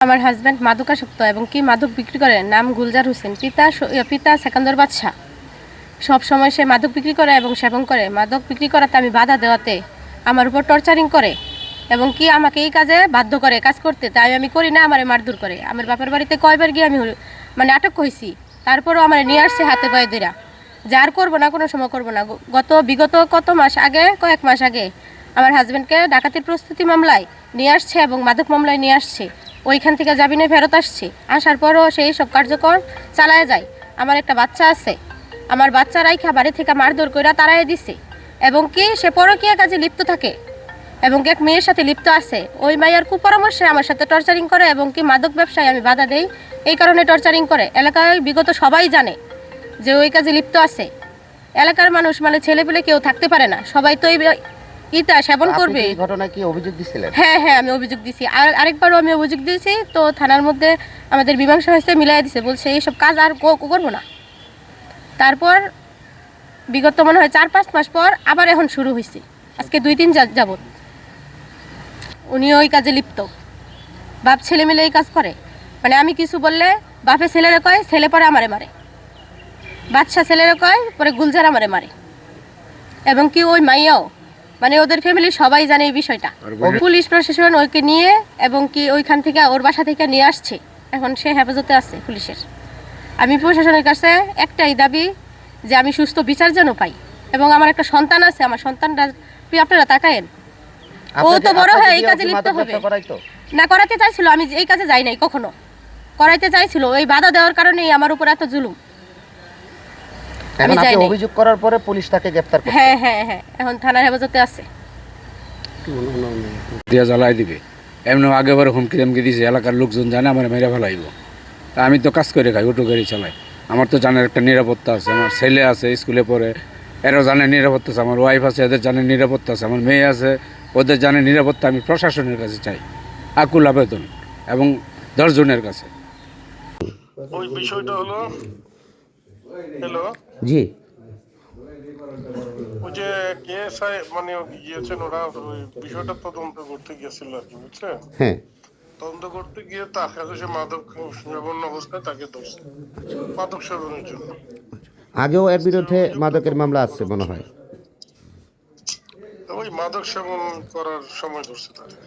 আমার হাজব্যান্ড মাদকাসক্ত এবং কি মাদক বিক্রি করে, নাম গুলজার হোসেন, পিতা সেকান্দর বাদশা। সব সময় সে মাদক বিক্রি করে এবং সেবন করে। মাদক বিক্রি করাতে আমি বাধা দেওয়াতে আমার উপর টর্চারিং করে এবং কি আমাকে এই কাজে বাধ্য করে কাজ করতে, তাই আমি করি না, আমারে মারধর করে। আমার বাপের বাড়িতে কয়বার গিয়ে আমি আটক হয়েছি, তারপরও আমার নিয়ে আসছে হাতে পায়ে ধরা, যার করবো না, কোনো সময় করবো না। বিগত কয়েক মাস আগে আমার হাজব্যান্ডকে ডাকাতির প্রস্তুতি মামলায় নিয়ে আসছে এবং মাদক মামলায় নিয়ে আসছে। ওইখান থেকে জামিনে ফেরত আসছে, আসার পরও সেই সব কার্যকর চালায় যায়। আমার একটা বাচ্চা আছে, আমার বাচ্চা রাইখা বাড়ি থেকে মারধর করে তাড়াই দিছে এবং কি সে পরকীয়া কাজে লিপ্ত থাকে এবং এক মেয়ের সাথে লিপ্ত আছে। ওই মায়ের কুপরামর্শে আমার সাথে টর্চারিং করে এবং কি মাদক ব্যবসায় আমি বাধা দেই, এই কারণে টর্চারিং করে। এলাকায় বিগত সবাই জানে যে ওই কাজে লিপ্ত আছে। এলাকার মানুষ ছেলেপেলে কেউ থাকতে পারে না, সবাই তো ইটা সেবন করবে। ঘটনায় কি অভিযোগ দিছিলেন? হ্যাঁ, আমি অভিযোগ দিছি, আরেকবারও আমি অভিযোগ দিয়েছি। তো থানার মধ্যে আমাদের মীমাংসা হয়েছে, মিলাই দিছে, বলছে এইসব কাজ আর করবো না। তারপর বিগত মনে হয় 4-5 মাস পর আবার এখন শুরু হয়েছে, আজকে 2-3 যাবত উনি ওই কাজে লিপ্ত। বাপ ছেলে মিলে এই কাজ করে। আমি কিছু বললে বাপে ছেলেরা কয়, ছেলে পরে আমারে মারে, বাচ্চা ছেলেরা কয় পরে গুলজার আমারে মারে এবং কি ওই মাইয়াও, ওদের ফ্যামিলি সবাই জানে এই বিষয়টা। পুলিশ প্রশাসন ওইকে নিয়ে এবং কি ওইখান থেকে ওর বাসা থেকে নিয়ে আসছে, এখন সে হেফাজতে আছে পুলিশের। আমি প্রশাসনের কাছে একটাই দাবি যে আমি সুস্থ বিচার যেন পাই এবং আমার একটা সন্তান আছে, আমার সন্তানটা আপনারা তাকায়েন, ও তো বড় হয়ে এই কাজে লিপ্ত হবে না। করাতে চাইছিল, আমি এই কাজে যাই নাই কখনো, করাইতে চাইছিল, ওই বাধা দেওয়ার কারণেই আমার উপর এত জুলুম। আমি যাই নাই। অভিযোগ করার পরে পুলিশ তাকে গ্রেফতার করে। হ্যাঁ, এখন থানার হেফাজতে আছে। দিয়া জ্বালাই দিবে এমন আগেবার হুমকি ধমকি দিয়েছে, এলাকার লোকজন জানে আমার মেরে ফেলাইব। তা আমি তো কাজ করে খাই, অটো গাড়ি চালাই, আমার তো জানার একটা নিরাপত্তা আছে। আমার ছেলে আছে স্কুলে পড়ে, এরাও জানে নিরাপত্তা আছে। আমার ওয়াইফ আছে, এদের জানে নিরাপত্তা আছে। আমার মেয়ে আছে, ওদের জানে নিরাপত্তা। আমি প্রশাসনের কাছে চাই আকুল আবেদন এবং 10 জনের কাছে। ওই বিষয়টা হলো, হ্যালো জি, ওই যে কেএসআই গিয়েছেন, ওরা ওই বিষয়টা তদন্ত করতে গিয়েছিল আর কি, বুঝছেন? হ্যাঁ, তদন্ত করতে গিয়ে তার কাছে সে মাদক সেবন অবস্থায় তাকে ধরছে মাদক সেবনের জন্য। আগেও এর বিরুদ্ধে মাদকের মামলা আছে মনে হয়। ওই মাদক সেবন করার সময় ধরছে তাকে।